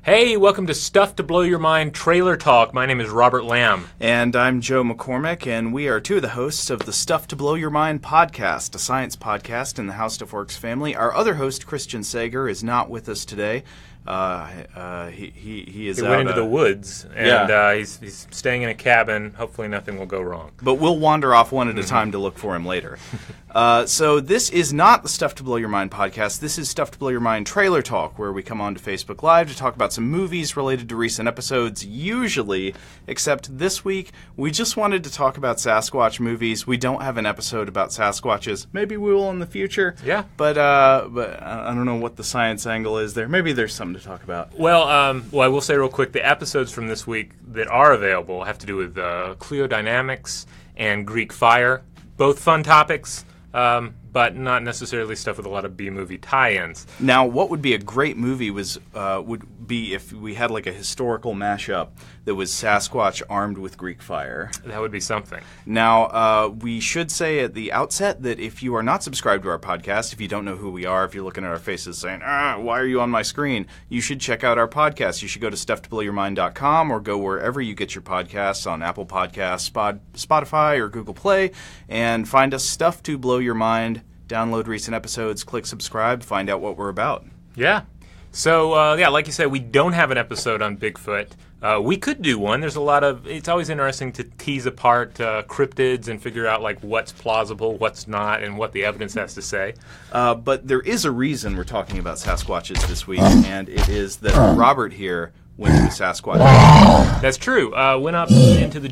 Hey, welcome to Stuff to Blow Your Mind Trailer Talk. My name is Robert Lamb. And I'm Joe McCormick, and we are two of the hosts of the Stuff to Blow Your Mind podcast, a science podcast in the How Stuff Works family. Our other host, Christian Sager, is not with us today. He went into the woods, and he's staying in a cabin. Hopefully nothing will go wrong. But we'll wander off one at a time to look for him later. So this is not the Stuff to Blow Your Mind podcast. This is Stuff to Blow Your Mind Trailer Talk, where we come on to Facebook Live to talk about some movies related to recent episodes, usually, except this week, we just wanted to talk about Sasquatch movies. We don't have an episode about Sasquatches. Maybe we will in the future. Yeah. But I don't know what the science angle is there. Maybe there's something to talk about. Well, I will say real quick, the episodes from this week that are available have to do with Cleodynamics and Greek fire. Both fun topics, but not necessarily stuff with a lot of B-movie tie-ins. Now, what would be a great movie would be if we had like a historical mashup that was Sasquatch armed with Greek fire. That would be something. Now, we should say at the outset that if you are not subscribed to our podcast, if you don't know who we are, if you're looking at our faces saying, why are you on my screen? You should check out our podcast. You should go to StuffToBlowYourMind.com or go wherever you get your podcasts on Apple Podcasts, Spotify, or Google Play, and find us Stuff to Blow Your Mind. Download recent episodes, click subscribe, find out what we're about. Yeah. So, like you said, we don't have an episode on Bigfoot. We could do one. There's a lot of... It's always interesting to tease apart cryptids and figure out like what's plausible, what's not, and what the evidence has to say. But there is a reason we're talking about Sasquatches this week, and it is that Robert here went to a Sasquatch. That's true. Went up into the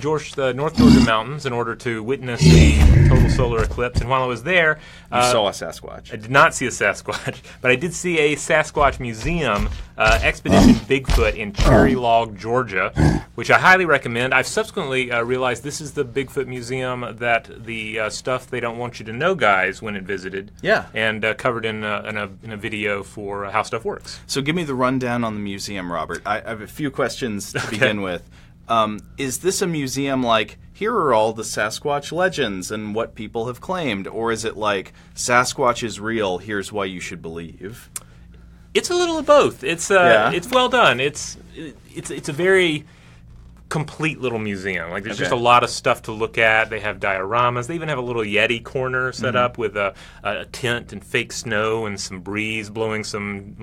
North Georgia mountains in order to witness the total solar eclipse. And while I was there... You saw a Sasquatch. I did not see a Sasquatch, but I did see a Sasquatch museum, Expedition Bigfoot in Cherry Log, Georgia, which I highly recommend. I've subsequently realized this is the Bigfoot museum that the Stuff They Don't Want You to Know guys went and visited. Yeah. And covered in a video for How Stuff Works. So give me the rundown on the museum, Robert. I have a few questions to begin with. Is this a museum like, here are all the Sasquatch legends and what people have claimed? Or is it like, Sasquatch is real, here's why you should believe? It's a little of both. It's well done. It's a very complete little museum. Like there's just a lot of stuff to look at. They have dioramas. They even have a little Yeti corner set up with a tent and fake snow and some breeze blowing some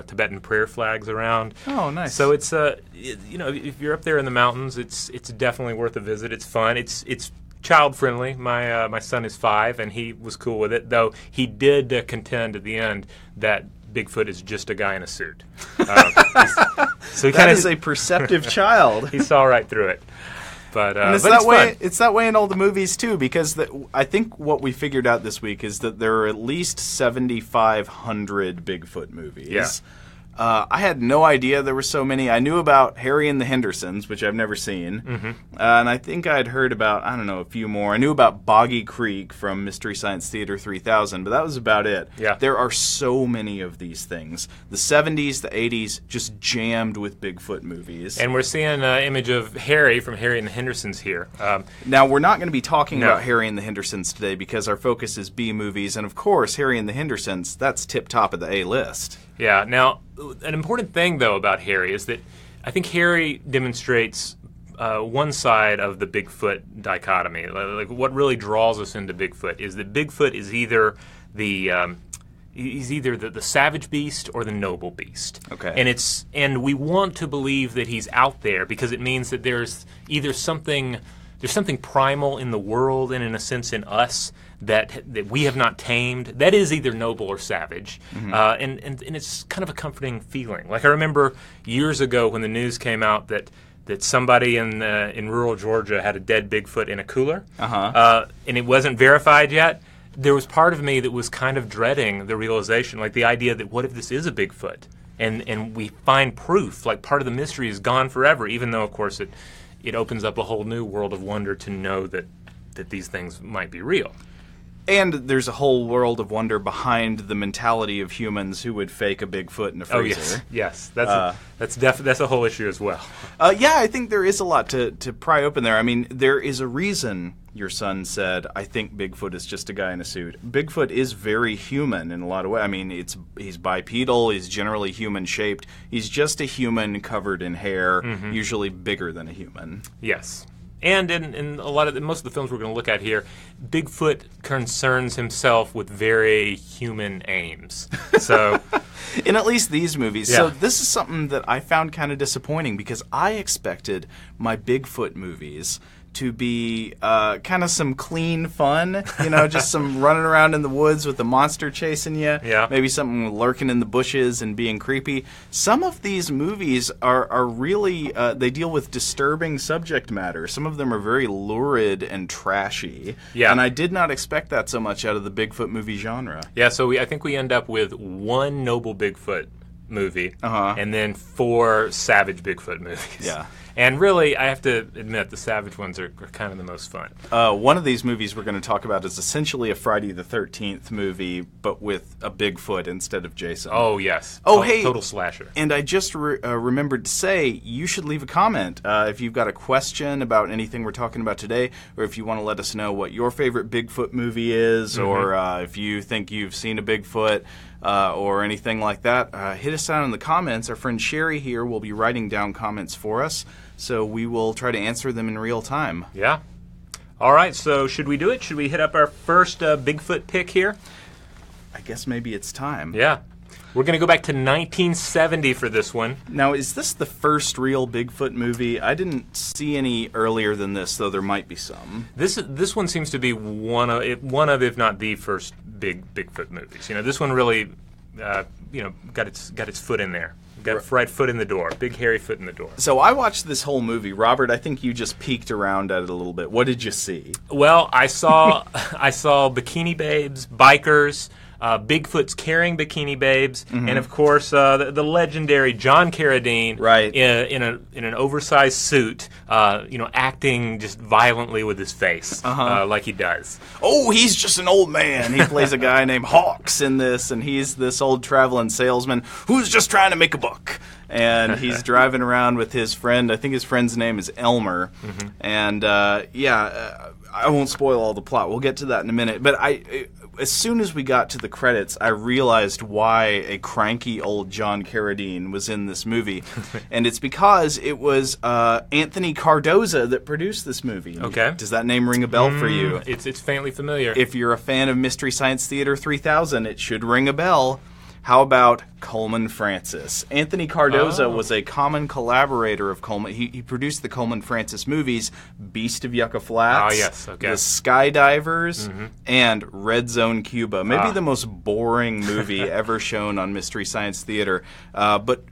Tibetan prayer flags around. Oh, nice. So it's if you're up there in the mountains, it's definitely worth a visit. It's fun. It's child friendly. My son is 5 and he was cool with it. Though he did contend at the end that Bigfoot is just a guy in a suit. So that is a perceptive child. He saw right through it. But it's that way. It's that way in all the movies too, because I think what we figured out this week is that there are at least 7,500 Bigfoot movies. Yeah. I had no idea there were so many. I knew about Harry and the Hendersons, which I've never seen. Mm-hmm. And I think I'd heard about, a few more. I knew about Boggy Creek from Mystery Science Theater 3000, but that was about it. Yeah. There are so many of these things. The 70s, the 80s, just jammed with Bigfoot movies. And we're seeing an image of Harry from Harry and the Hendersons here. Now, we're not going to be talking about Harry and the Hendersons today because our focus is B movies. And, of course, Harry and the Hendersons, that's tip-top of the A-list. Yeah. Now, an important thing, though, about Harry is that I think Harry demonstrates one side of the Bigfoot dichotomy. Like what really draws us into Bigfoot is that Bigfoot is either he's either the savage beast or the noble beast. Okay. And we want to believe that he's out there because it means that there's either something primal in the world and in a sense in us that we have not tamed. That is either noble or savage. Mm-hmm. And it's kind of a comforting feeling. Like I remember years ago when the news came out that somebody in rural Georgia had a dead Bigfoot in a cooler, and it wasn't verified yet. There was part of me that was kind of dreading the realization, like the idea that what if this is a Bigfoot? And we find proof, like part of the mystery is gone forever, even though, of course, it opens up a whole new world of wonder to know that these things might be real. And there's a whole world of wonder behind the mentality of humans who would fake a Bigfoot in a freezer. Oh, yes. That's a whole issue as well. Yeah, I think there is a lot to pry open there. I mean, there is a reason your son said, I think Bigfoot is just a guy in a suit. Bigfoot is very human in a lot of ways. I mean, he's bipedal, he's generally human-shaped. He's just a human covered in hair, usually bigger than a human. Yes. And in a lot of most of the films we're going to look at here, Bigfoot concerns himself with very human aims. So, in at least these movies. Yeah. So this is something that I found kind of disappointing because I expected my Bigfoot movies to be kind of some clean fun, just some running around in the woods with the monster chasing you. Yeah. Maybe something lurking in the bushes and being creepy. Some of these movies are really, they deal with disturbing subject matter. Some of them are very lurid and trashy. Yeah. And I did not expect that so much out of the Bigfoot movie genre. Yeah, so I think we end up with one noble Bigfoot movie and then 4 savage Bigfoot movies. Yeah. And really, I have to admit, the savage ones are kind of the most fun. One of these movies we're going to talk about is essentially a Friday the 13th movie, but with a Bigfoot instead of Jason. Oh, yes. Oh, hey. Total slasher. And I just remembered to say, you should leave a comment if you've got a question about anything we're talking about today, or if you want to let us know what your favorite Bigfoot movie is, or if you think you've seen a Bigfoot, or anything like that. Hit us out in the comments. Our friend Sherry here will be writing down comments for us, so we will try to answer them in real time. Yeah. All right, so should we do it? Should we hit up our first Bigfoot pick here? I guess maybe it's time. Yeah. We're going to go back to 1970 for this one. Now, is this the first real Bigfoot movie? I didn't see any earlier than this, though there might be some. This one seems to be one of, if not the first Bigfoot movies. This one really, got its foot in there. Got right foot in the door. Big hairy foot in the door. So I watched this whole movie. Robert, I think you just peeked around at it a little bit. What did you see? Well, I saw bikini babes, bikers. Bigfoot's carrying bikini babes, and of course the legendary John Carradine, right, in an oversized suit, acting just violently with his face, like he does. Oh, he's just an old man. He plays a guy named Hawks in this, and he's this old traveling salesman who's just trying to make a buck. And he's driving around with his friend. I think his friend's name is Elmer. And I won't spoil all the plot. We'll get to that in a minute. But as soon as we got to the credits, I realized why a cranky old John Carradine was in this movie. And it's because it was Anthony Cardoza that produced this movie. Okay. Does that name ring a bell for you? It's faintly familiar. If you're a fan of Mystery Science Theater 3000, it should ring a bell. How about Coleman Francis? Anthony Cardoza was a common collaborator of Coleman. He produced the Coleman Francis movies, Beast of Yucca Flats, The Skydivers, and Red Zone Cuba. Maybe the most boring movie ever shown on Mystery Science Theater. But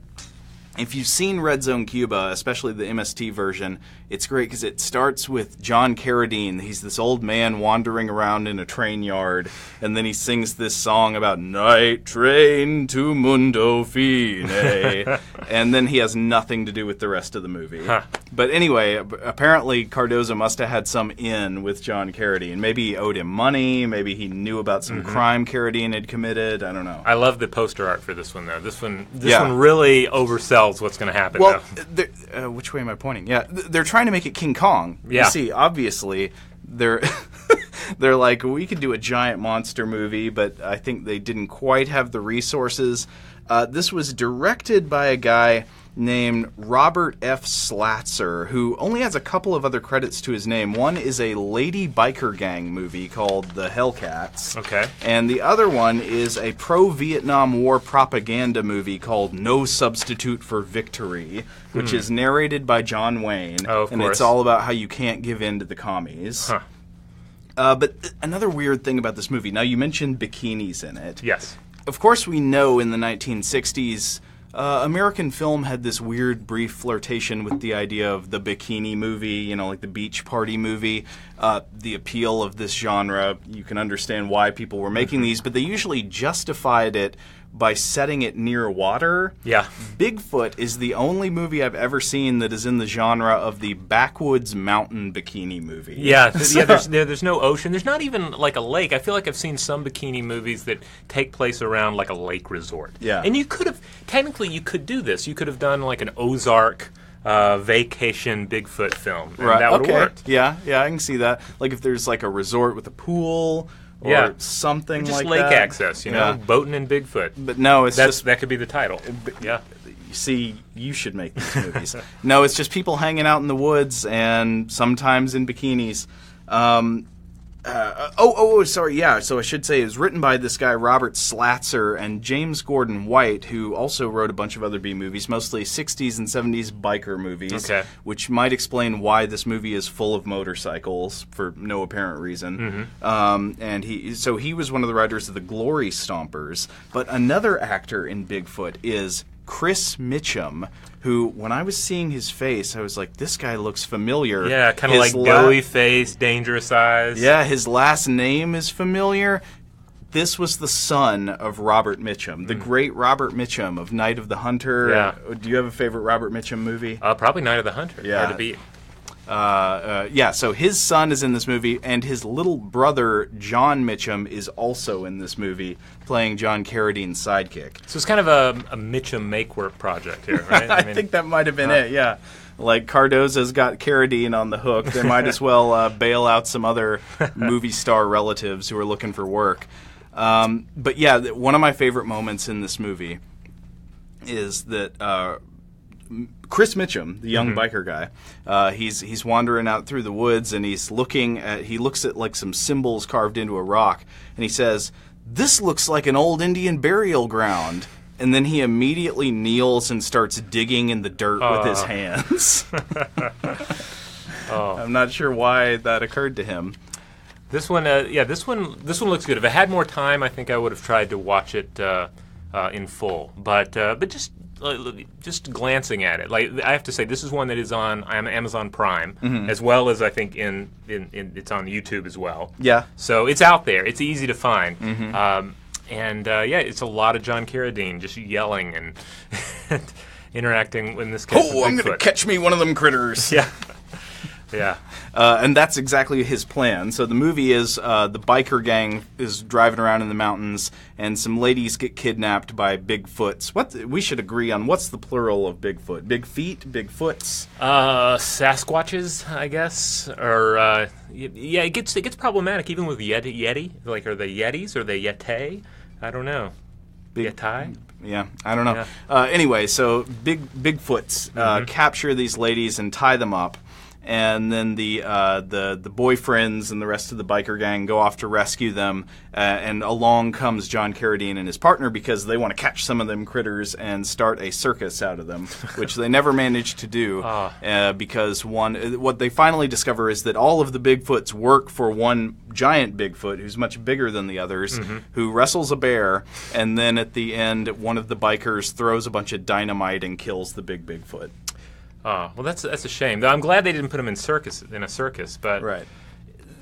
if you've seen Red Zone Cuba, especially the MST version, it's great because it starts with John Carradine. He's this old man wandering around in a train yard, and then he sings this song about Night Train to Mundo Fine, and then he has nothing to do with the rest of the movie. But anyway, apparently Cardoza must have had some in with John Carradine. Maybe he owed him money, maybe he knew about some crime Carradine had committed, I don't know. I love the poster art for this one, though. This one really oversells what's going to happen. Well, which way am I pointing? Yeah, they're trying to make it King Kong. Yeah. You see, obviously, they're like, we could do a giant monster movie, but I think they didn't quite have the resources. This was directed by a guy named Robert F. Slatzer, who only has a couple of other credits to his name. One is a lady biker gang movie called The Hellcats. Okay. And the other one is a pro-Vietnam War propaganda movie called No Substitute for Victory, which is narrated by John Wayne. Oh, of and course. It's all about how you can't give in to the commies. But another weird thing about this movie, now you mentioned bikinis in it. Yes. Of course we know in the 1960s, American film had this weird, brief flirtation with the idea of the bikini movie, like the beach party movie. The appeal of this genre, you can understand why people were making these, but they usually justified it by setting it near water. Yeah. Bigfoot is the only movie I've ever seen that is in the genre of the backwoods mountain bikini movie. Yeah, there's no ocean. There's not even like a lake. I feel like I've seen some bikini movies that take place around like a lake resort. Yeah. And you could do this. You could have done like an Ozark vacation Bigfoot film. And Right. that would have worked. Yeah, I can see that. Like if there's like a resort with a pool or something just like lake that. access, boating in Bigfoot. But no, it's just that could be the title. Yeah. See, you should make these movies. No, it's just people hanging out in the woods and sometimes in bikinis. Sorry. Yeah, so I should say it was written by this guy, Robert Slatzer, and James Gordon White, who also wrote a bunch of other B movies, mostly 60s and 70s biker movies, which might explain why this movie is full of motorcycles for no apparent reason. And he was one of the writers of The Glory Stompers. But another actor in Bigfoot is Chris Mitchum, who, when I was seeing his face, I was like, this guy looks familiar. Yeah, kind of like doughy face, dangerous eyes. Yeah, his last name is familiar. This was the son of Robert Mitchum, the great Robert Mitchum of Night of the Hunter. Yeah. Do you have a favorite Robert Mitchum movie? Probably Night of the Hunter. Yeah. Hard to beat. So his son is in this movie, and his little brother, John Mitchum, is also in this movie, playing John Carradine's sidekick. So it's kind of a Mitchum make-work project here, right? I think that might have been it, yeah. Like Cardoza's got Carradine on the hook. They might as well bail out some other movie star relatives who are looking for work. But yeah, one of my favorite moments in this movie is that Chris Mitchum, the young biker guy, he's wandering out through the woods, and he looks at like some symbols carved into a rock, and he says, "This looks like an old Indian burial ground." And then he immediately kneels and starts digging in the dirt with his hands. I'm not sure why that occurred to him. This one looks good. If I had more time, I think I would have tried to watch it in full. But just glancing at it, like I have to say, this is one that is on Amazon Prime, as well as I think it's on YouTube as well. Yeah. So it's out there. It's easy to find. It's a lot of John Carradine just yelling and interacting in this case. Oh, I'm going to catch me one of them critters. Yeah. Yeah. And that's exactly his plan. So the movie is the biker gang is driving around in the mountains, and some ladies get kidnapped by Bigfoots. We should agree on what's the plural of Bigfoot? Big feet? Bigfoots? Sasquatches, I guess. Or it gets problematic even with Yeti. Like, are they Yetis or they Yeti? I don't know. Yeti? Yeah, I don't know. Yeah. Anyway, so Bigfoots capture these ladies and tie them up. And then the boyfriends and the rest of the biker gang go off to rescue them, and along comes John Carradine and his partner because they want to catch some of them critters and start a circus out of them, which they never managed to do because what they finally discover is that all of the Bigfoots work for one giant Bigfoot who's much bigger than the others, who wrestles a bear, and then at the end one of the bikers throws a bunch of dynamite and kills the big Bigfoot. Well, that's a shame. I'm glad they didn't put him in a circus, but right.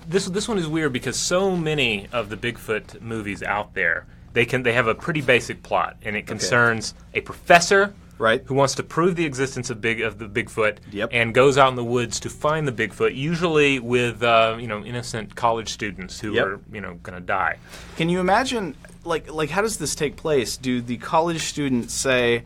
This one is weird because so many of the Bigfoot movies out there, they have a pretty basic plot, and it concerns a professor who wants to prove the existence of the Bigfoot, and goes out in the woods to find the Bigfoot, usually with innocent college students who are going to die. Can you imagine like how does this take place? Do the college students say,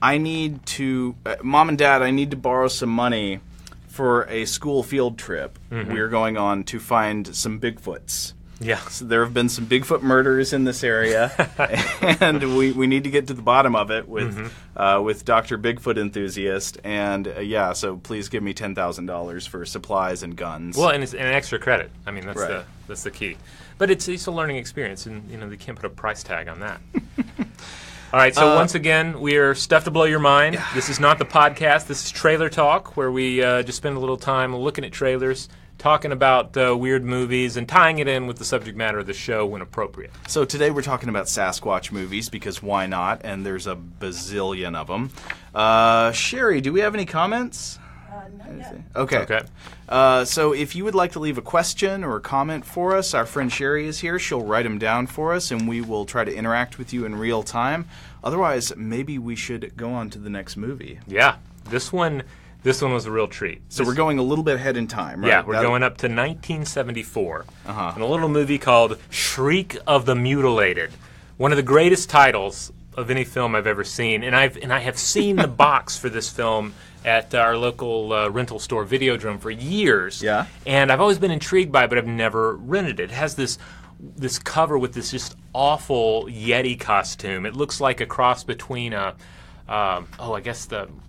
I need to, Mom and Dad, I need to borrow some money for a school field trip. We're going on to find some Bigfoots. Yeah. So there have been some Bigfoot murders in this area, and we need to get to the bottom of it with Dr. Bigfoot Enthusiast. And so please give me $10,000 for supplies and guns. Well, and it's an extra credit. I mean, that's the key. But it's a learning experience, and they can't put a price tag on that. All right, so once again, we are Stuff to Blow Your Mind. Yeah. This is not the podcast. This is Trailer Talk, where we just spend a little time looking at trailers, talking about weird movies, and tying it in with the subject matter of the show when appropriate. So today we're talking about Sasquatch movies, because why not? And there's a bazillion of them. Sherry, do we have any comments? Okay. So if you would like to leave a question or a comment for us, our friend Sherry is here. She'll write them down for us, and we will try to interact with you in real time. Otherwise, maybe we should go on to the next movie. Yeah, this one was a real treat. So we're going a little bit ahead in time, right? Yeah, we're going up to 1974, and a little movie called Shriek of the Mutilated. One of the greatest titles of any film I've ever seen, and I have seen the box for this film at our local rental store, Videodrome, for years. Yeah. And I've always been intrigued by it, but I've never rented it. It has this cover with this just awful Yeti costume. It looks like a cross between a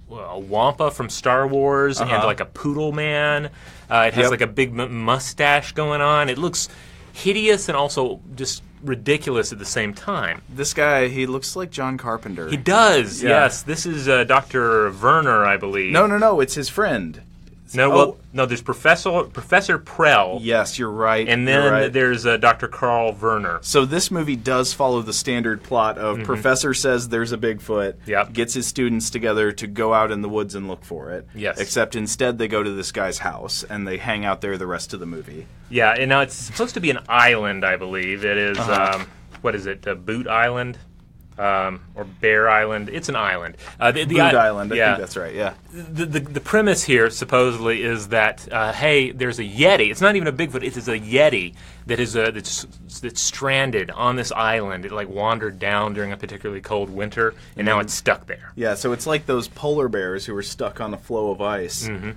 Wampa from Star Wars and like a poodle man. It has like a big mustache going on. It looks hideous and also just ridiculous at the same time. This guy, he looks like John Carpenter. He does, yes. This is Dr. Werner, I believe. No, it's his friend. No, there's Professor Prell. Yes, you're right. And then there's Dr. Carl Werner. So this movie does follow the standard plot of Professor says there's a Bigfoot, gets his students together to go out in the woods and look for it. Yes. Except instead they go to this guy's house and they hang out there the rest of the movie. Yeah, and now it's supposed to be an island, I believe. It is, what is it, Boot Island? Or Bear Island. It's an island. Boot Island, I think that's right, yeah. The premise here, supposedly, is that, hey, there's a Yeti. It's not even a Bigfoot. It is a Yeti that is that's stranded on this island. It, like, wandered down during a particularly cold winter, and now it's stuck there. Yeah, so it's like those polar bears who were stuck on a floe of ice. Mm-hmm.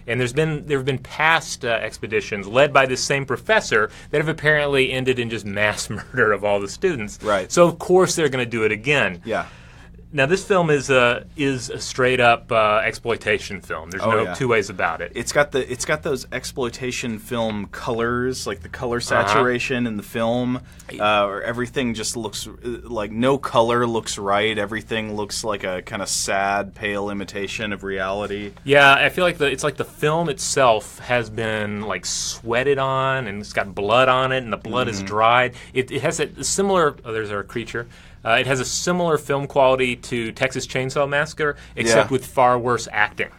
And there have been past expeditions led by this same professor that have apparently ended in just mass murder of all the students. Right. So of course they're going to do it again. Yeah. Now this film is a straight up exploitation film. There's no two ways about it. It's got those exploitation film colors, like the color saturation in the film, where everything just looks like no color looks right. Everything looks like a kind of sad, pale imitation of reality. Yeah, I feel like it's like the film itself has been like sweated on, and it's got blood on it, and the blood is dried. It has a similar. Oh, there's our creature. It has a similar film quality to Texas Chainsaw Massacre, except with far worse acting.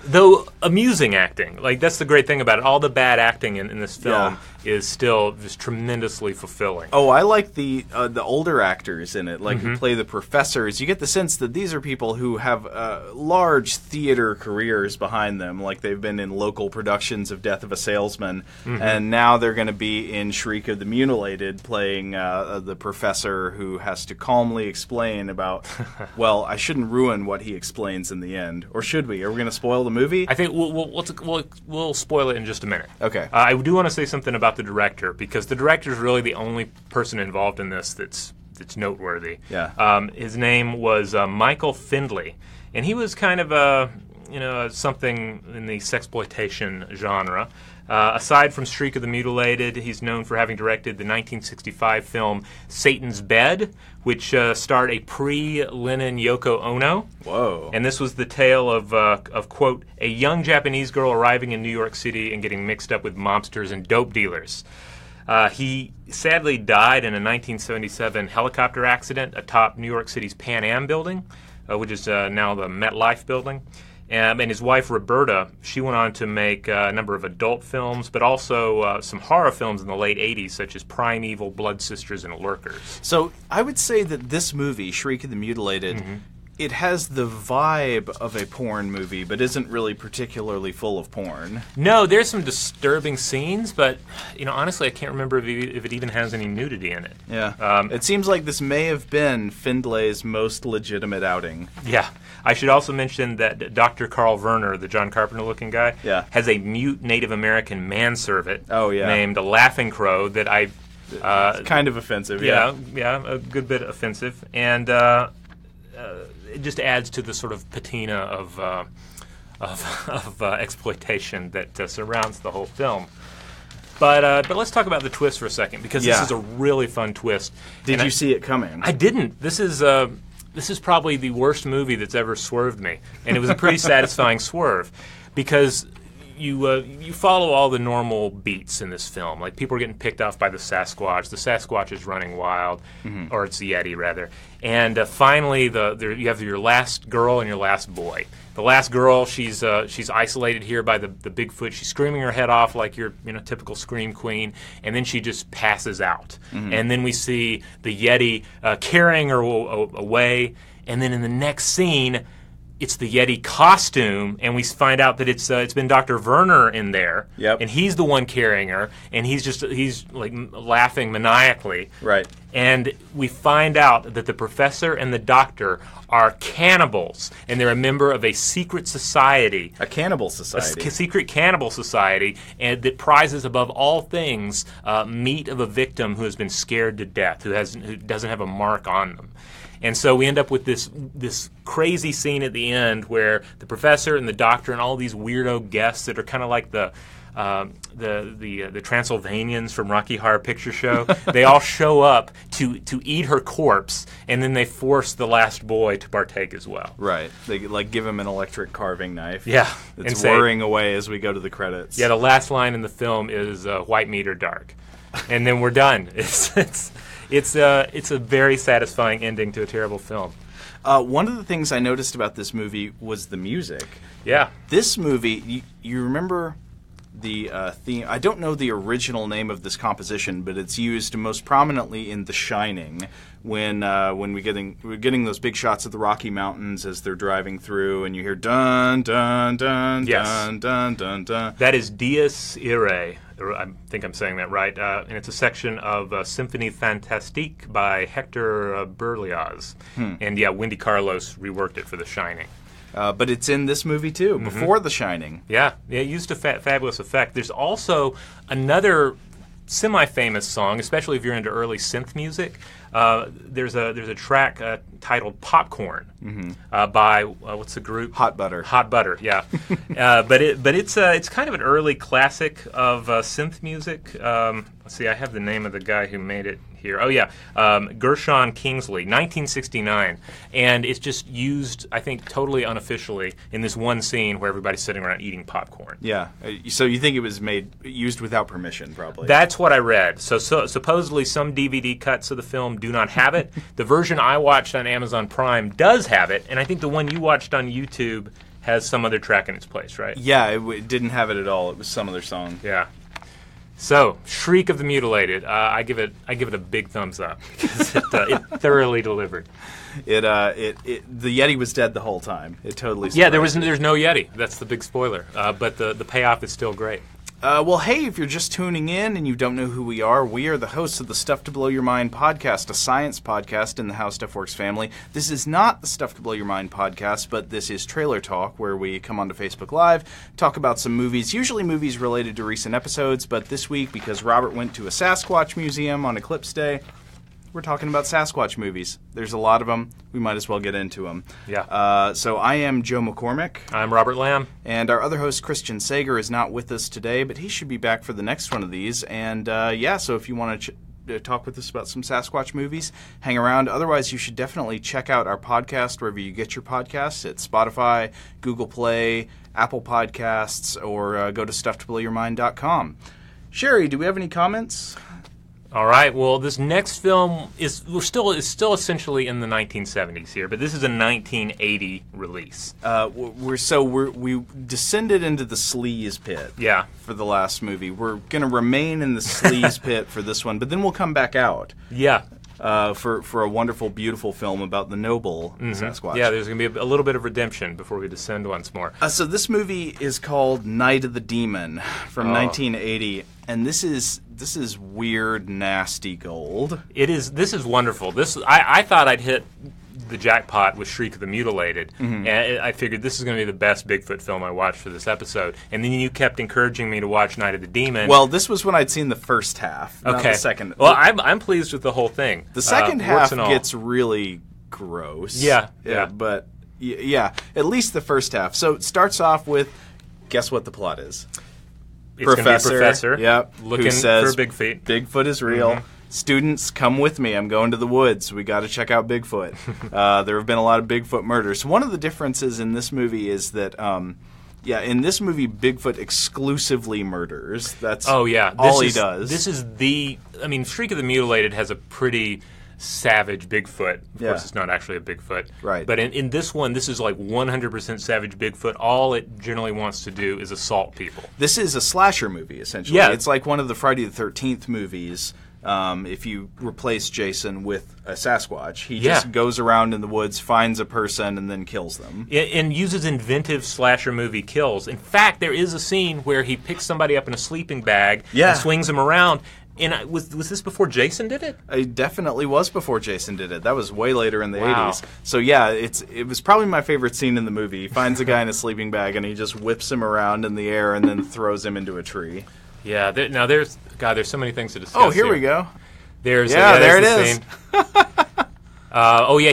Though amusing acting. Like, that's the great thing about it. All the bad acting in this film is still just tremendously fulfilling. Oh, I like the older actors in it, like who play the professors. You get the sense that these are people who have large theater careers behind them, like they've been in local productions of Death of a Salesman, and now they're going to be in Shriek of the Mutilated playing the professor who has to calmly explain about, well, I shouldn't ruin what he explains in the end. Or should we? Are we going to spoil the movie? I think we'll spoil it in just a minute. Okay. I do want to say something about the director, because the director is really the only person involved in this that's noteworthy. Yeah. His name was Michael Findley, and he was kind of something in the sexploitation genre. Aside from Shriek of the Mutilated, he's known for having directed the 1965 film Satan's Bed, which starred a pre-Lennon Yoko Ono. Whoa. And this was the tale of, quote, a young Japanese girl arriving in New York City and getting mixed up with mobsters and dope dealers. He sadly died in a 1977 helicopter accident atop New York City's Pan Am building, which is now the MetLife building. And his wife, Roberta, she went on to make a number of adult films, but also some horror films in the late 80s, such as Primeval, Blood Sisters, and Lurkers. So I would say that this movie, Shriek of the Mutilated, it has the vibe of a porn movie, but isn't really particularly full of porn. No, there's some disturbing scenes, but honestly, I can't remember if it even has any nudity in it. Yeah. It seems like this may have been Findlay's most legitimate outing. Yeah. I should also mention that Dr. Carl Werner, the John Carpenter-looking guy, has a mute Native American manservant named Laughing Crow that I... it's kind of offensive, Yeah, a good bit offensive. And it just adds to the sort of patina of exploitation that surrounds the whole film. But let's talk about the twist for a second, because this is a really fun twist. Did you see it coming? I didn't. This is probably the worst movie that's ever swerved me, and it was a pretty satisfying swerve, because you follow all the normal beats in this film. Like, people are getting picked off by the Sasquatch is running wild, or it's the Yeti rather, and finally you have your last girl and your last boy. The last girl, she's isolated here by the Bigfoot. She's screaming her head off like your typical scream queen, and then she just passes out. And then we see the Yeti carrying her away, and then in the next scene, it's the Yeti costume, and we find out that it's been Dr. Werner in there, Yep. and he's the one carrying her, and he's like laughing maniacally, Right. and we find out that the professor and the doctor are cannibals, and they're a member of a secret society, A cannibal society. secret cannibal society, and that prizes above all things meat of a victim who has been scared to death, who doesn't have a mark on them. And so we end up with this crazy scene at the end where the professor and the doctor and all these weirdo guests that are kind of like the Transylvanians from Rocky Horror Picture Show. They all show up to eat her corpse, and then they force the last boy to partake as well. Right. They give him an electric carving knife. Yeah, It's whirring away as we go to the credits. Yeah, the last line in the film is "white meat or dark," and then we're done. It's a very satisfying ending to a terrible film. One of the things I noticed about this movie was the music. Yeah. This movie, you remember the theme? I don't know the original name of this composition, but it's used most prominently in The Shining when we're getting those big shots of the Rocky Mountains as they're driving through, and you hear dun dun dun Yes. dun dun dun dun. That is Dies Irae. I think I'm saying that right. And it's a section of Symphonie Fantastique by Hector Berlioz. And yeah, Wendy Carlos reworked it for The Shining. But it's in this movie too, before The Shining. Yeah, it used a fabulous effect. There's also another semi-famous song, especially if you're into early synth music. There's a track titled "Popcorn" by what's the group? Hot Butter. Hot Butter, yeah. But it's kind of an early classic of synth music. Let's see, I have the name of the guy who made it here. Oh yeah, Gershon Kingsley, 1969, and it's just used, I think, totally unofficially in this one scene where everybody's sitting around eating popcorn. Yeah. So you think it was used without permission, probably? That's what I read. So supposedly some DVD cuts of the film do not have it. The version I watched on Amazon Prime does have it, and I think the one you watched on YouTube has some other track in its place, right? Yeah, it didn't have it at all. It was some other song. Yeah. So, Shriek of the Mutilated. I give it a big thumbs up because it thoroughly delivered. The Yeti was dead the whole time. It totally. Yeah, there's no Yeti. That's the big spoiler. But the payoff is still great. Well, hey, if you're just tuning in and you don't know who we are the hosts of the Stuff to Blow Your Mind podcast, a science podcast in the How Stuff Works family. This is not the Stuff to Blow Your Mind podcast, but this is Trailer Talk, where we come onto Facebook Live, talk about some movies, usually movies related to recent episodes, but this week, because Robert went to a Sasquatch museum on Eclipse Day, we're talking about Sasquatch movies. There's a lot of them. We might as well get into them. Yeah. So I am Joe McCormick. I'm Robert Lamb. And our other host, Christian Sager, is not with us today, but he should be back for the next one of these. And so if you want to talk with us about some Sasquatch movies, hang around. Otherwise, you should definitely check out our podcast wherever you get your podcasts at Spotify, Google Play, Apple Podcasts, or go to StuffToBlowYourMind.com. Sherry, do we have any comments? All right. Well, this next film is still essentially in the 1970s here, but this is a 1980 release. We descended into the sleaze pit. Yeah. For the last movie, we're going to remain in the sleaze pit for this one, but then we'll come back out. Yeah. For a wonderful, beautiful film about the noble Sasquatch. Yeah, there's going to be a little bit of redemption before we descend once more. So this movie is called Night of the Demon from 1980, and this is weird, nasty gold. This is wonderful. I thought I'd hit the jackpot with Shriek of the Mutilated, and I figured this is going to be the best Bigfoot film I watched for this episode. And then you kept encouraging me to watch Night of the Demon. Well, this was when I'd seen the first half, not the second. Well, I'm pleased with the whole thing. The second half gets really gross. Yeah. But at least the first half. So it starts off with, guess what the plot is? It's going to be a professor looking who says, for Bigfoot. Bigfoot is real. Students, come with me. I'm going to the woods. We got to check out Bigfoot. There have been a lot of Bigfoot murders. One of the differences in this movie is that, in this movie, Bigfoot exclusively murders. That's all he does. This is Shriek of the Mutilated has a pretty savage Bigfoot. Of course, it's not actually a Bigfoot. Right. But in this one, this is like 100% savage Bigfoot. All it generally wants to do is assault people. This is a slasher movie, essentially. Yeah. It's like one of the Friday the 13th movies, if you replace Jason with a Sasquatch. He just goes around in the woods, finds a person, and then kills them. And uses inventive slasher movie kills. In fact, there is a scene where he picks somebody up in a sleeping bag and swings them around. And was this before Jason did it? It definitely was before Jason did it. That was way later in the 80s. So yeah, it was probably my favorite scene in the movie. He finds a guy in a sleeping bag and he just whips him around in the air and then throws him into a tree. Yeah, there's so many things to discuss. Oh, here we go. There it is.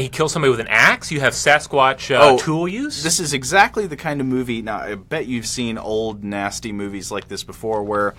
He kills somebody with an axe. You have Sasquatch tool use. This is exactly the kind of movie. Now, I bet you've seen old, nasty movies like this before where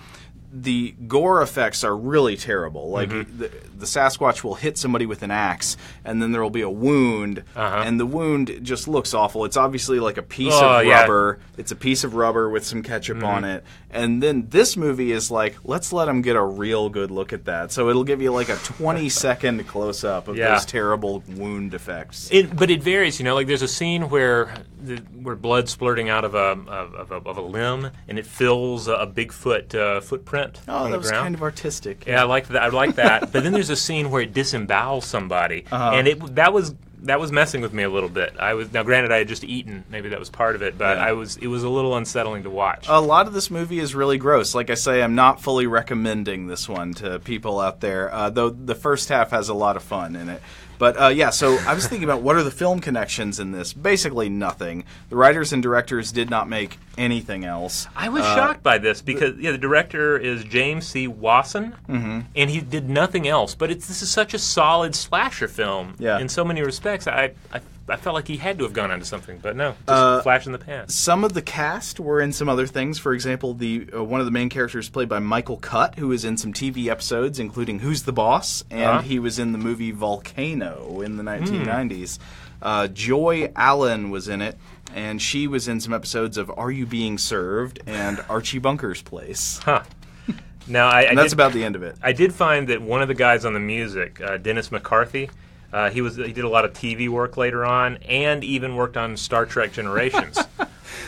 the gore effects are really terrible. Like, the Sasquatch will hit somebody with an axe, and then there will be a wound, and the wound just looks awful. It's obviously like a piece of rubber. It's a piece of rubber with some ketchup on it. And then this movie is like, let's let them get a real good look at that. So it'll give you like a 20-second close-up of those terrible wound effects. But it varies, Like, there's a scene where blood's splurting out of a limb, and it fills a Bigfoot footprint. Oh, that was kind of artistic. Yeah, I like that. But then there's a scene where it disembowels somebody, and that was messing with me a little bit. Now, granted, I had just eaten. Maybe that was part of it, but it was a little unsettling to watch. A lot of this movie is really gross. Like I say, I'm not fully recommending this one to people out there, though the first half has a lot of fun in it. But, so I was thinking about what are the film connections in this. Basically nothing. The writers and directors did not make anything else. I was shocked by this because, the director is James C. Wasson, and he did nothing else. But this is such a solid slasher film in so many respects. I felt like he had to have gone on to something, but no, just flash in the pan. Some of the cast were in some other things. For example, one of the main characters played by Michael Cutt, who was in some TV episodes, including Who's the Boss, and he was in the movie Volcano in the 1990s. Joy Allen was in it, and she was in some episodes of Are You Being Served and Archie Bunker's Place. Huh. Now, that's about the end of it. I did find that one of the guys on the music, Dennis McCarthy, he did a lot of TV work later on, and even worked on Star Trek Generations.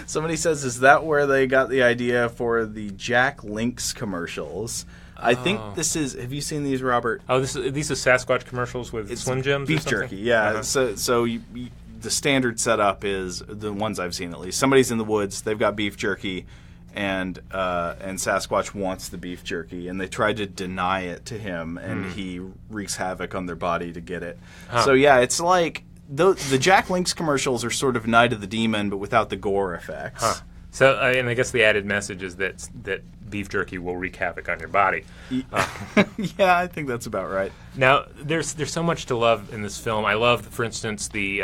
Somebody says, is that where they got the idea for the Jack Link's commercials? I think this is. Have you seen these, Robert? Oh, these are Sasquatch commercials with Slim Jims. Beef jerky, yeah. So the standard setup is the ones I've seen at least. Somebody's in the woods. They've got beef jerky. And Sasquatch wants the beef jerky, and they try to deny it to him, and he wreaks havoc on their body to get it. So yeah, it's like the Jack Link's commercials are sort of Night of the Demon, but without the gore effects. So, and I guess the added message is that beef jerky will wreak havoc on your body. Yeah, I think that's about right. Now, there's so much to love in this film. I love, for instance, the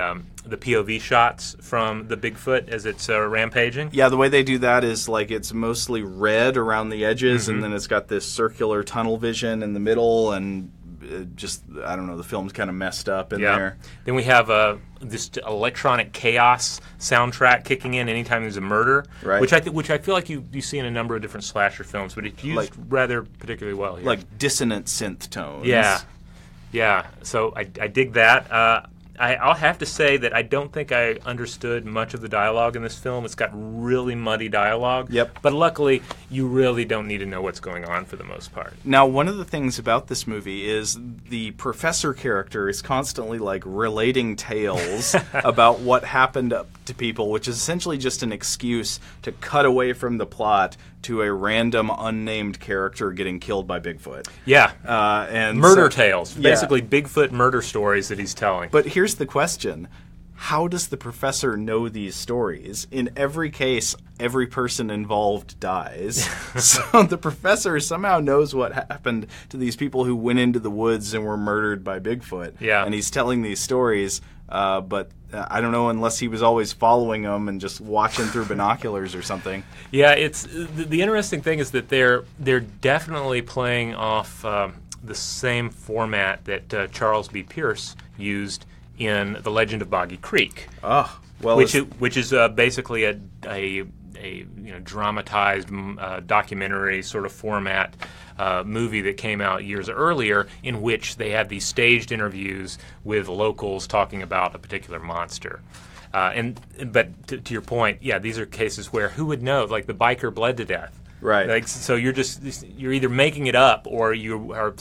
POV shots from the Bigfoot as it's rampaging. Yeah, the way they do that is like it's mostly red around the edges, and then it's got this circular tunnel vision in the middle, and I don't know, the film's kind of messed up in there. Then we have this electronic chaos soundtrack kicking in anytime there's a murder, right. which I feel like you see in a number of different slasher films, but it's used rather particularly well here. Like dissonant synth tones. Yeah. So I dig that. I'll have to say that I don't think I understood much of the dialogue in this film. It's got really muddy dialogue. Yep. But luckily, you really don't need to know what's going on for the most part. Now, one of the things about this movie is the professor character is constantly like relating tales about what happened to people, which is essentially just an excuse to cut away from the plot to a random unnamed character getting killed by Bigfoot. Yeah. And murder tales. Basically Bigfoot murder stories that he's telling. But here's the question. How does the professor know these stories? In every case, every person involved dies. So the professor somehow knows what happened to these people who went into the woods and were murdered by Bigfoot. Yeah. And he's telling these stories, but I don't know, unless he was always following them and just watching through binoculars or something. Yeah, it's the interesting thing is that they're definitely playing off the same format that Charles B. Pierce used in The Legend of Boggy Creek. Oh, well, which is basically a dramatized documentary sort of format movie that came out years earlier, in which they had these staged interviews with locals talking about a particular monster. But to your point, yeah, these are cases where who would know? Like the biker bled to death. Right. Like, so you're either making it up or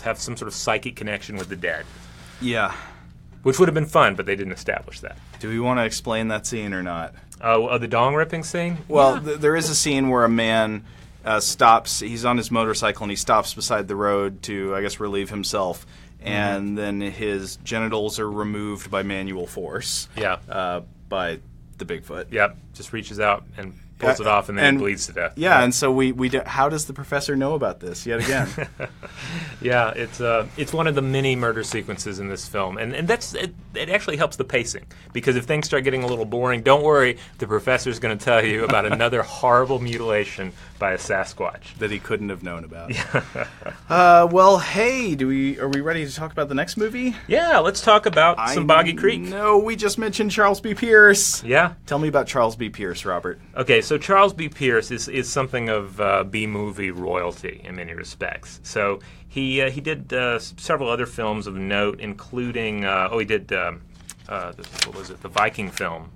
have some sort of psychic connection with the dead. Yeah. Which would have been fun, but they didn't establish that. Do we want to explain that scene or not? The dong ripping scene? Well, there is a scene where a man stops. He's on his motorcycle and he stops beside the road to, I guess, relieve himself. And then his genitals are removed by manual force. Yeah. By the Bigfoot. Yep. Just reaches out and pulls it off, and then it bleeds to death. Yeah, and so we do, how does the professor know about this yet again? Yeah, it's one of the many murder sequences in this film, and it actually helps the pacing, because if things start getting a little boring, don't worry, the professor's going to tell you about another horrible mutilation by a Sasquatch that he couldn't have known about. Well, hey, are we ready to talk about the next movie? Yeah, let's talk about some Boggy Creek. No, we just mentioned Charles B. Pierce. Yeah, tell me about Charles B. Pierce, Robert. Okay, so Charles B. Pierce is something of B-movie royalty in many respects. So he did several other films of note, including he did what was it? The Viking film.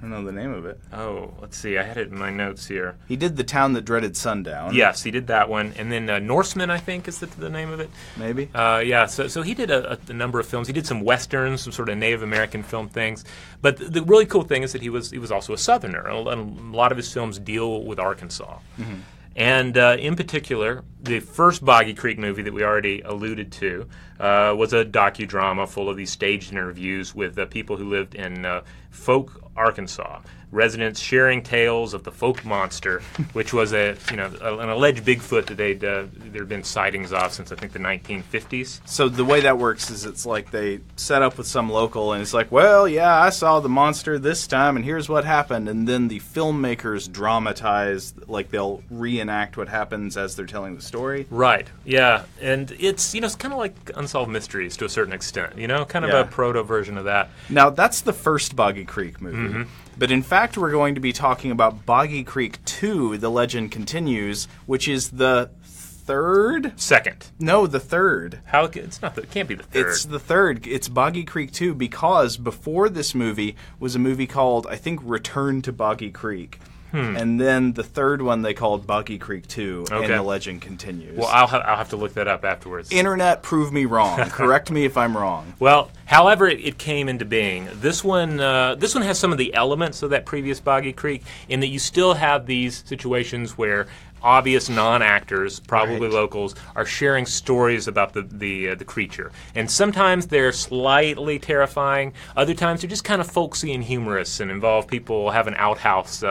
I don't know the name of it. Oh, let's see. I had it in my notes here. He did The Town That Dreaded Sundown. Yes, he did that one. And then Norseman, I think, is the name of it. Maybe. Yeah, so he did a number of films. He did some westerns, some sort of Native American film things. But the really cool thing is that he was also a Southerner. And a lot of his films deal with Arkansas. Mm-hmm. And in particular, the first Boggy Creek movie that we already alluded to was a docudrama full of these staged interviews with people who lived in Folk, Arkansas. Residents sharing tales of the Folk monster, which was an alleged Bigfoot that there had been sightings of since I think the 1950s. So the way that works is it's like they set up with some local and it's like, well, yeah, I saw the monster this time and here's what happened, and then the filmmakers dramatize, like they'll reenact what happens as they're telling the story. Right. Yeah, and it's it's kind of like Unsolved Mysteries to a certain extent. Kind of a proto version of that. Now that's the first Boggy Creek movie. Mm-hmm. But in fact, we're going to be talking about Boggy Creek 2, The Legend Continues, which is the third? Second. No, the third. How? It's not. It can't be the third. It's the third. It's Boggy Creek 2 because before this movie was a movie called, I think, Return to Boggy Creek. And then the third one they called Boggy Creek 2, and The Legend Continues. Well, I'll have to look that up afterwards. Internet, prove me wrong. Correct me if I'm wrong. Well, however it came into being, this one has some of the elements of that previous Boggy Creek in that you still have these situations where obvious non-actors, probably locals, are sharing stories about the creature. And sometimes they're slightly terrifying. Other times they're just kind of folksy and humorous and involve people having outhouse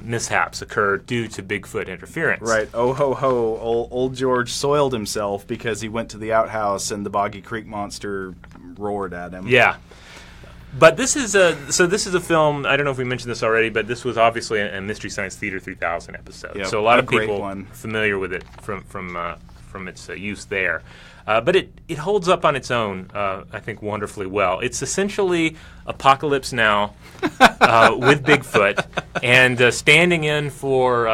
mishaps occur due to Bigfoot interference. Right. Oh ho ho! Old George soiled himself because he went to the outhouse and the Boggy Creek monster roared at him. Yeah. But this is a film. I don't know if we mentioned this already, but this was obviously a Mystery Science Theater 3000 episode. Yep, so a lot of people are familiar with it from its use there. But it holds up on its own, I think, wonderfully well. It's essentially Apocalypse Now with Bigfoot, and standing in for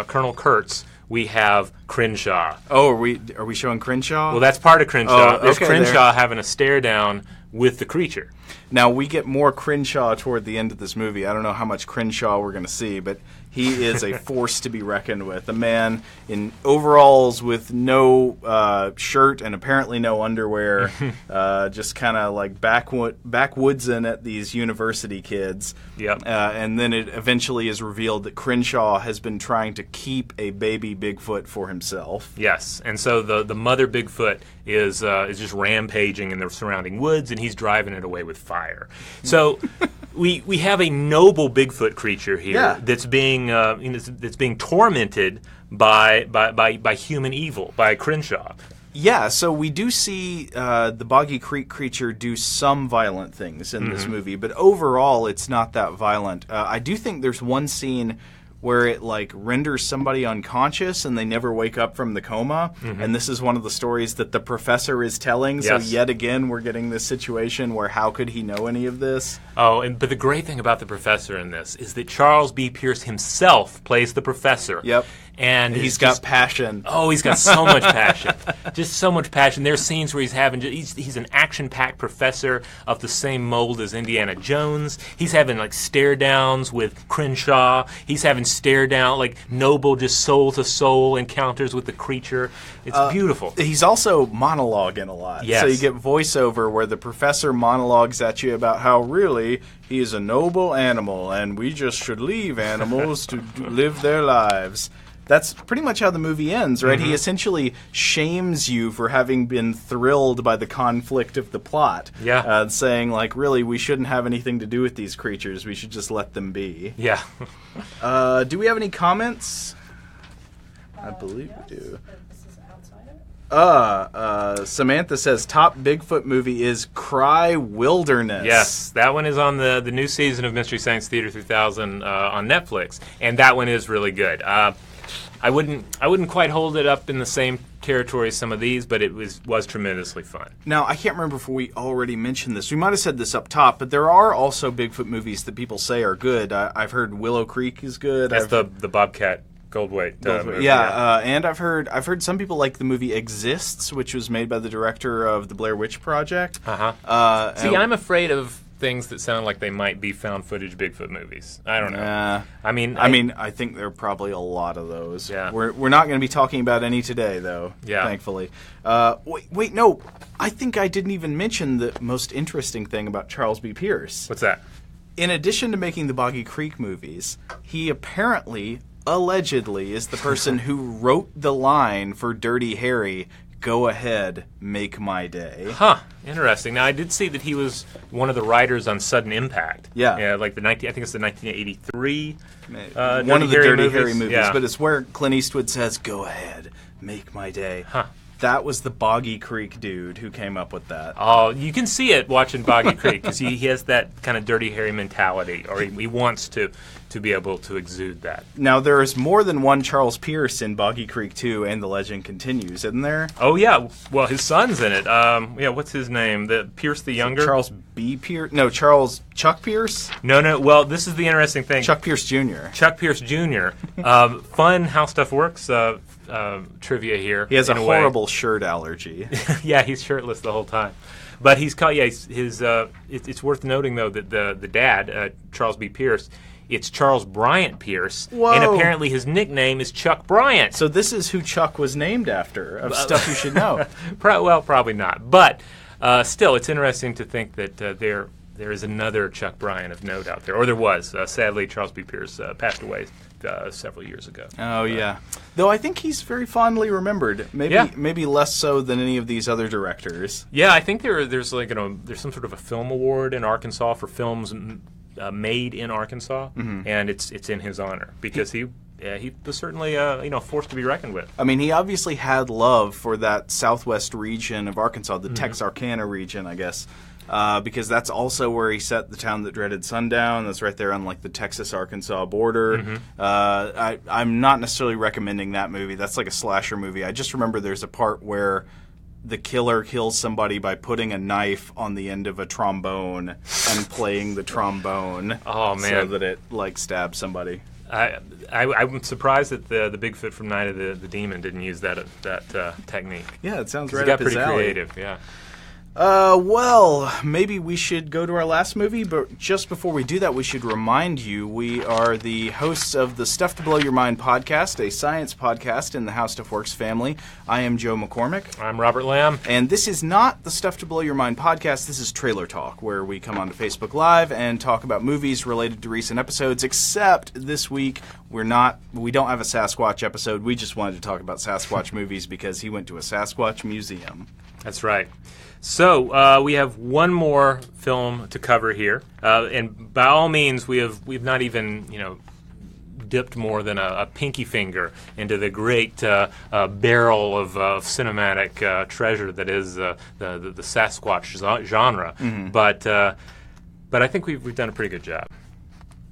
Colonel Kurtz, we have Crenshaw. Oh, are we showing Crenshaw? Well, that's part of Crenshaw. Oh, There's Crenshaw having a stare down with the creature. Now, we get more Crenshaw toward the end of this movie. I don't know how much Crenshaw we're going to see, but he is a force to be reckoned with. A man in overalls with no shirt and apparently no underwear, just kind of like backwoodsing at these university kids. Yep. And then it eventually is revealed that Crenshaw has been trying to keep a baby Bigfoot for himself. Yes, and so the mother Bigfoot is just rampaging in the surrounding woods, and he's driving it away with fire. So we have a noble Bigfoot creature here that's being tormented by human evil, by Crenshaw. Yeah, so we do see the Boggy Creek creature do some violent things in this movie, but overall it's not that violent. I do think there's one scene where it renders somebody unconscious and they never wake up from the coma. And this is one of the stories that the professor is telling. Yes. So yet again, we're getting this situation where how could he know any of this? Oh, but the great thing about the professor in this is that Charles B. Pierce himself plays the professor. Yep. And he's got passion. Oh, he's got so much passion. Just so much passion. There's scenes where he's an action-packed professor of the same mold as Indiana Jones. He's having like stare downs with Crenshaw. He's having stare down, like noble, just soul-to-soul encounters with the creature. It's beautiful. He's also monologuing a lot. Yes. So you get voiceover where the professor monologues at you about how really he is a noble animal and we just should leave animals to live their lives. That's pretty much how the movie ends, right? Mm-hmm. He essentially shames you for having been thrilled by the conflict of the plot. Yeah. Saying, like, really, we shouldn't have anything to do with these creatures. We should just let them be. Yeah. Do we have any comments? I believe we do. This is outside of it? Samantha says, top Bigfoot movie is Cry Wilderness. Yes, that one is on the new season of Mystery Science Theater 3000 on Netflix, and that one is really good. I wouldn't quite hold it up in the same territory as some of these, but it was tremendously fun. Now, I can't remember if we already mentioned this. We might have said this up top, but there are also Bigfoot movies that people say are good. I've heard Willow Creek is good. That's the Bobcat Goldthwait movie. Yeah, and I've heard some people like the movie Exists, which was made by the director of the Blair Witch Project. See, I'm afraid of things that sound like they might be found footage Bigfoot movies. I don't know. I think there are probably a lot of those. Yeah. We're not going to be talking about any today, though. Yeah. Thankfully. Wait, no. I think I didn't even mention the most interesting thing about Charles B. Pierce. What's that? In addition to making the Boggy Creek movies, he allegedly is the person who wrote the line for Dirty Harry, "Go ahead, make my day." Huh. Interesting. Now, I did see that he was one of the writers on Sudden Impact. Yeah. Like I think it's the 1983 one of the Dirty Harry movies. Yeah. But it's where Clint Eastwood says, "Go ahead, make my day." Huh. That was the Boggy Creek dude who came up with that. Oh, you can see it watching Boggy Creek because he has that kind of Dirty Harry mentality, or he wants to be able to exude that. Now, there is more than one Charles Pierce in Boggy Creek 2, and the legend continues, isn't there? Oh, yeah. Well, his son's in it. What's his name? Pierce the Younger? Charles B. Pierce? No, Chuck Pierce? No. Well, this is the interesting thing. Chuck Pierce Jr. Chuck Pierce Jr. Fun How Stuff Works trivia here. He has a horrible shirt allergy. Yeah, he's shirtless the whole time. But he's called. Yeah, it's worth noting though that the dad, Charles B. Pierce, it's Charles Bryant Pierce, Whoa. And apparently his nickname is Chuck Bryant. So this is who Chuck was named after. Of stuff you should know. Well, probably not. But still, it's interesting to think that there is another Chuck Bryant of note out there, or there was. Sadly, Charles B. Pierce passed away several years ago. Oh, yeah. Though I think he's very fondly remembered. Maybe less so than any of these other directors. Yeah, I think there's there's some sort of a film award in Arkansas for films made in Arkansas, and it's in his honor because he was certainly a force to be reckoned with. I mean, he obviously had love for that southwest region of Arkansas, the Texarkana region, I guess. Because that's also where he set The Town That Dreaded Sundown. That's right there on like the Texas-Arkansas border. I'm not necessarily recommending that movie. That's like a slasher movie. I just remember there's a part where the killer kills somebody by putting a knife on the end of a trombone and playing the trombone. Oh, man. So that it like stabs somebody. I'm surprised that the Bigfoot from Night of the Demon didn't use that technique. Yeah, it sounds He right got up his pretty alley. creative, yeah. Well, maybe we should go to our last movie, but just before we do that, we should remind you we are the hosts of the Stuff to Blow Your Mind podcast, a science podcast in the How Stuff Works family. I am Joe McCormick. I'm Robert Lamb. And this is not the Stuff to Blow Your Mind podcast. This is Trailer Talk, where we come onto Facebook Live and talk about movies related to recent episodes, except this week we don't have a Sasquatch episode. We just wanted to talk about Sasquatch movies because he went to a Sasquatch museum. That's right. So we have one more film to cover here, and by all means, we've not even dipped more than a pinky finger into the great barrel of cinematic treasure that is the Sasquatch genre. But I think we've done a pretty good job.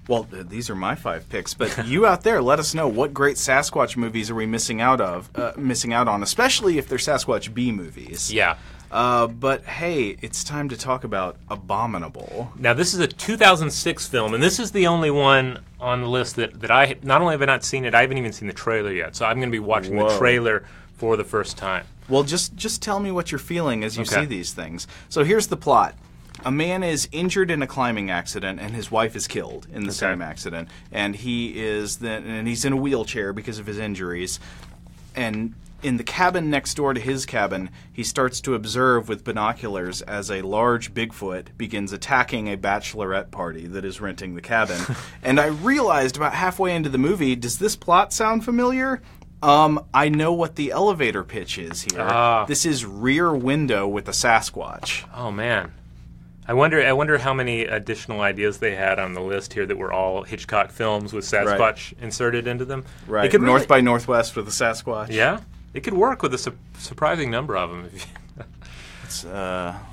Well, these are my 5 picks, but you out there, let us know what great Sasquatch movies are we missing out on, especially if they're Sasquatch B movies. Yeah. But hey, it's time to talk about Abominable. Now, this is a 2006 film, and this is the only one on the list that I, not only have I not seen it, I haven't even seen the trailer yet, so I'm going to be watching the trailer for the first time. Well, just tell me what you're feeling as you see these things. So here's the plot. A man is injured in a climbing accident, and his wife is killed in the same accident. And he's in a wheelchair because of his injuries. And in the cabin next door to his cabin, he starts to observe with binoculars as a large Bigfoot begins attacking a bachelorette party that is renting the cabin. And I realized about halfway into the movie, does this plot sound familiar? I know what the elevator pitch is here. This is Rear Window with a Sasquatch. Oh, man. I wonder how many additional ideas they had on the list here that were all Hitchcock films with Sasquatch inserted into them. Right. It could North by Northwest with a Sasquatch. Yeah. It could work with a surprising number of them.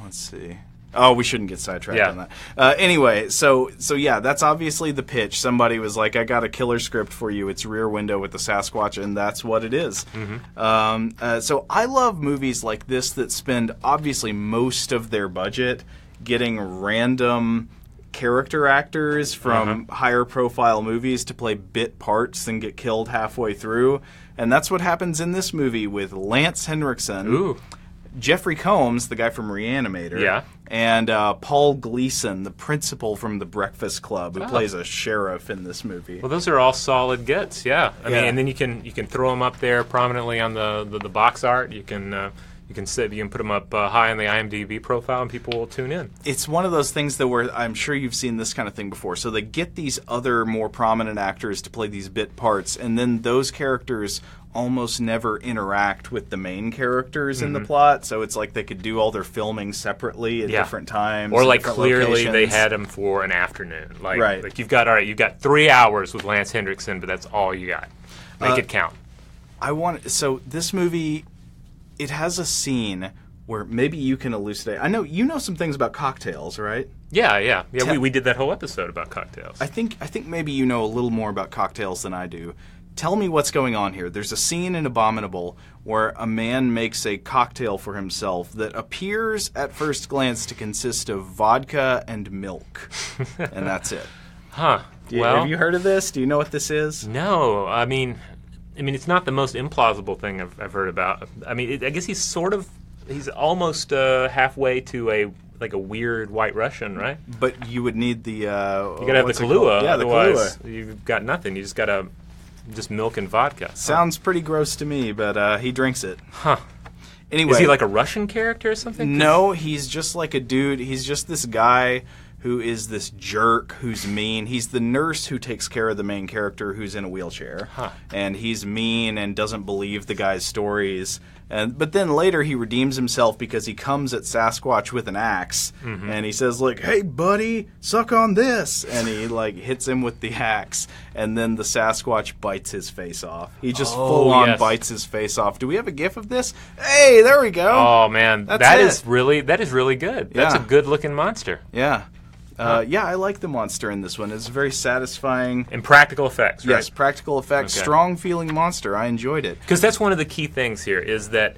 Let's see. Oh, we shouldn't get sidetracked on that. Anyway, so yeah, that's obviously the pitch. Somebody was like, I got a killer script for you. It's Rear Window with the Sasquatch, and that's what it is. Mm-hmm. So I love movies like this that spend, obviously, most of their budget getting random character actors from higher profile movies to play bit parts and get killed halfway through. And that's what happens in this movie with Lance Henriksen, Jeffrey Combs, the guy from Reanimator, and Paul Gleason, the principal from The Breakfast Club, who plays a sheriff in this movie. Well, those are all solid gets, I mean, and then you can throw them up there prominently on the box art. You can put them up high on the IMDb profile, and people will tune in. It's one of those things that where I'm sure you've seen this kind of thing before. So they get these other more prominent actors to play these bit parts, and then those characters almost never interact with the main characters in the plot. So it's like they could do all their filming separately at different times, or like clearly locations. They had them for an afternoon. Like you've got 3 hours with Lance Henriksen, but that's all you got. Make it count. So this movie, it has a scene where maybe you can elucidate. I know you know some things about cocktails, right? Yeah. We did that whole episode about cocktails. I think maybe you know a little more about cocktails than I do. Tell me what's going on here. There's a scene in Abominable where a man makes a cocktail for himself that appears at first glance to consist of vodka and milk, and that's it. Huh. Have you heard of this? Do you know what this is? No. I mean, it's not the most implausible thing I've heard about. I mean, I guess he's almost halfway to a weird White Russian, right? But you would need the... you gotta have the Kahlua, otherwise you've got nothing. You just gotta... Just milk and vodka. Sounds pretty gross to me, but he drinks it. Huh. Anyway. Is he like a Russian character or something? No, he's just like a dude. He's just this guy who is this jerk who's mean. He's the nurse who takes care of the main character who's in a wheelchair. Huh. And he's mean and doesn't believe the guy's stories. But then later he redeems himself because he comes at Sasquatch with an axe. Mm-hmm. And he says, like, hey, buddy, suck on this. And he, hits him with the axe. And then the Sasquatch bites his face off. He just full-on bites his face off. Do we have a gif of this? Hey, there we go. Oh, man. That is really good. That's a good-looking monster. Yeah. I like the monster in this one. It's very satisfying. And practical effects, right? Yes, practical effects. Okay. Strong-feeling monster. I enjoyed it. Because that's one of the key things here is that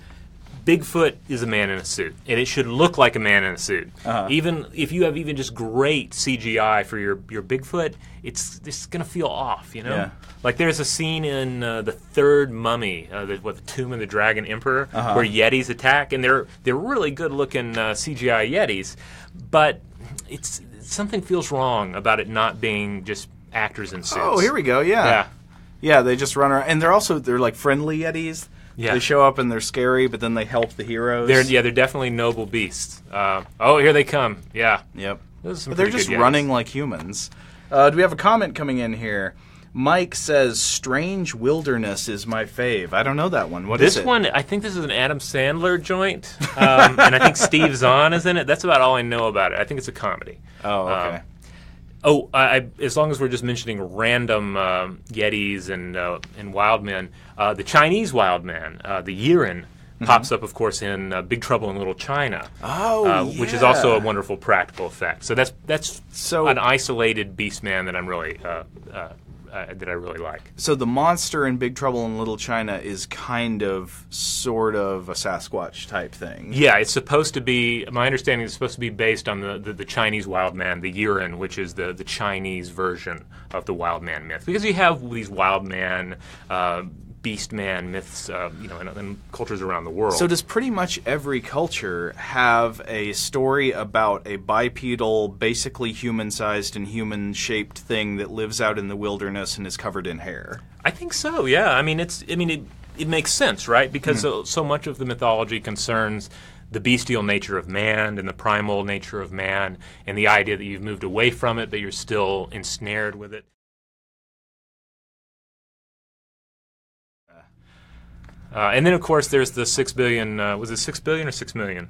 Bigfoot is a man in a suit, and it should look like a man in a suit. Even if you have even just great CGI for your Bigfoot, it's going to feel off, you know? Yeah. Like there's a scene in the third Mummy, the Tomb of the Dragon Emperor, where Yetis attack, and they're really good-looking CGI Yetis, but something feels wrong about it not being just actors in suits. Oh, here we go. Yeah. They just run around, and they're like friendly Yetis. Yeah. They show up and they're scary, but then they help the heroes. They're definitely noble beasts. Here they come. Yeah. Yep. But they're just running like humans. Do we have a comment coming in here? Mike says, Strange Wilderness is my fave. I don't know that one. What is it? This one, I think this is an Adam Sandler joint, and I think Steve Zahn is in it. That's about all I know about it. I think it's a comedy. Oh, okay. As long as we're just mentioning random Yetis and wild men, the Chinese wild man, the Yiren, pops up, of course, in Big Trouble in Little China. Which is yeah. also a wonderful practical effect. So that's So- an isolated beast man that I'm really that I really like. So the monster in Big Trouble in Little China is kind of, sort of a Sasquatch type thing. Yeah, it's supposed to be. My understanding is supposed to be based on the Chinese wild man, the Yuran, which is the Chinese version of the wild man myth. Because you have these wild man, beast man myths, in cultures around the world. So does pretty much every culture have a story about a bipedal, basically human-sized and human-shaped thing that lives out in the wilderness and is covered in hair? I think so. Yeah. It makes sense, right? Because so much of the mythology concerns the bestial nature of man and the primal nature of man, and the idea that you've moved away from it, but you're still ensnared with it. And then, of course, there's the $6 billion. Was it $6 billion or $6 million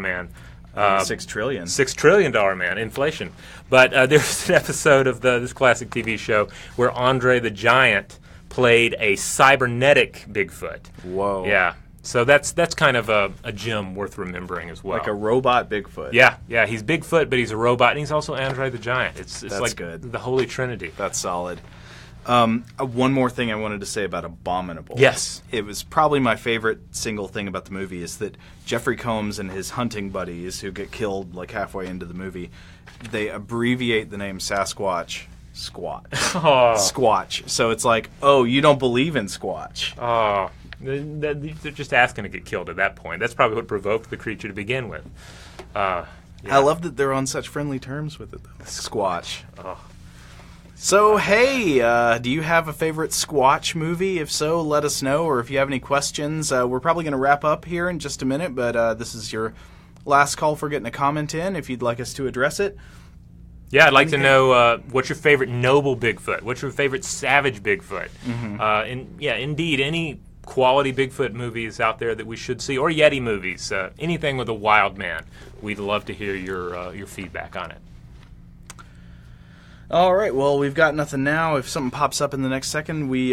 man? $6 trillion. $6 trillion man, inflation. But there's an episode of this classic TV show where Andre the Giant played a cybernetic Bigfoot. Whoa. Yeah. So that's kind of a gem worth remembering as well. Like a robot Bigfoot. Yeah. He's Bigfoot, but he's a robot, and he's also Andre the Giant. It's That's like good. The Holy Trinity. That's solid. One more thing I wanted to say about Abominable. Yes. It was probably my favorite single thing about the movie is that Jeffrey Combs and his hunting buddies, who get killed like halfway into the movie, they abbreviate the name Sasquatch Squatch. Oh. Squatch. So it's like, oh, you don't believe in Squatch. Oh, they're just asking to get killed at that point. That's probably what provoked the creature to begin with. Yeah. I love that they're on such friendly terms with it, though. Squatch. Oh. So, hey, do you have a favorite Squatch movie? If so, let us know. Or if you have any questions, we're probably going to wrap up here in just a minute, but this is your last call for getting a comment in if you'd like us to address it. Yeah, I'd like to know what's your favorite noble Bigfoot? What's your favorite savage Bigfoot? Indeed, any quality Bigfoot movies out there that we should see, or Yeti movies, anything with a wild man. We'd love to hear your feedback on it. All right, well, we've got nothing now. If something pops up in the next second, we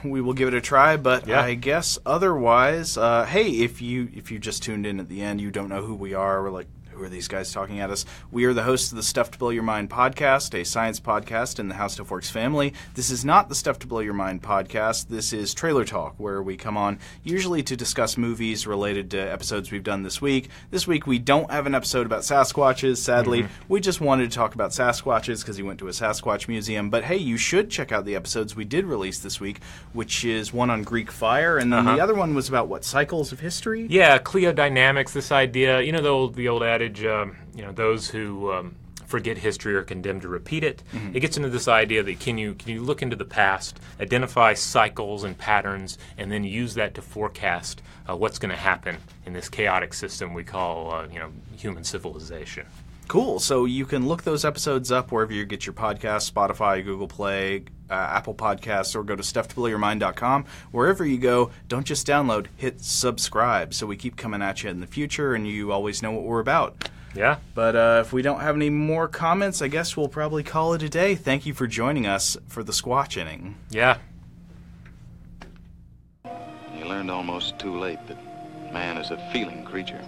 will give it a try. But yeah. I guess otherwise, hey, if you just tuned in at the end, you don't know who we are. We're like, who are these guys talking at us? We are the hosts of the Stuff to Blow Your Mind podcast, a science podcast in the How Stuff Works family. This is not the Stuff to Blow Your Mind podcast. This is Trailer Talk, where we come on usually to discuss movies related to episodes we've done this week. This week we don't have an episode about Sasquatches, sadly. We just wanted to talk about Sasquatches because he went to a Sasquatch museum. But hey, you should check out the episodes we did release this week, which is one on Greek fire, and then the other one was about, what, cycles of history? Yeah, Cleodynamics, this idea, the old adage, those who forget history are condemned to repeat it. It gets into this idea that can you look into the past, identify cycles and patterns, and then use that to forecast what's going to happen in this chaotic system we call human civilization. Cool. So you can look those episodes up wherever you get your podcasts, Spotify, Google Play, Apple Podcasts, or go to StuffToBlowYourMind.com. Wherever you go, don't just download, hit subscribe so we keep coming at you in the future and you always know what we're about. Yeah. But if we don't have any more comments, I guess we'll probably call it a day. Thank you for joining us for the Squatch inning. Yeah. You learned almost too late that man is a feeling creature.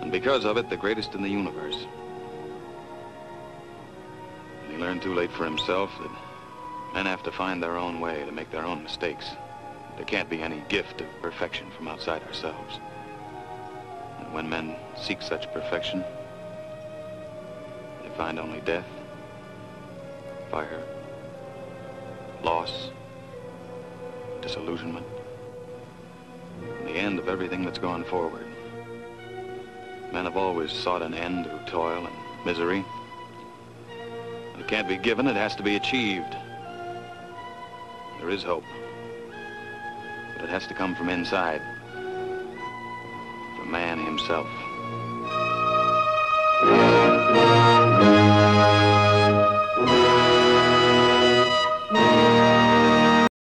And because of it, the greatest in the universe. And he learned too late for himself that men have to find their own way to make their own mistakes. There can't be any gift of perfection from outside ourselves. And when men seek such perfection, they find only death, fire, loss, disillusionment, and the end of everything that's gone forward. Men have always sought an end through toil and misery. It can't be given, it has to be achieved. There is hope, but it has to come from inside, from man himself.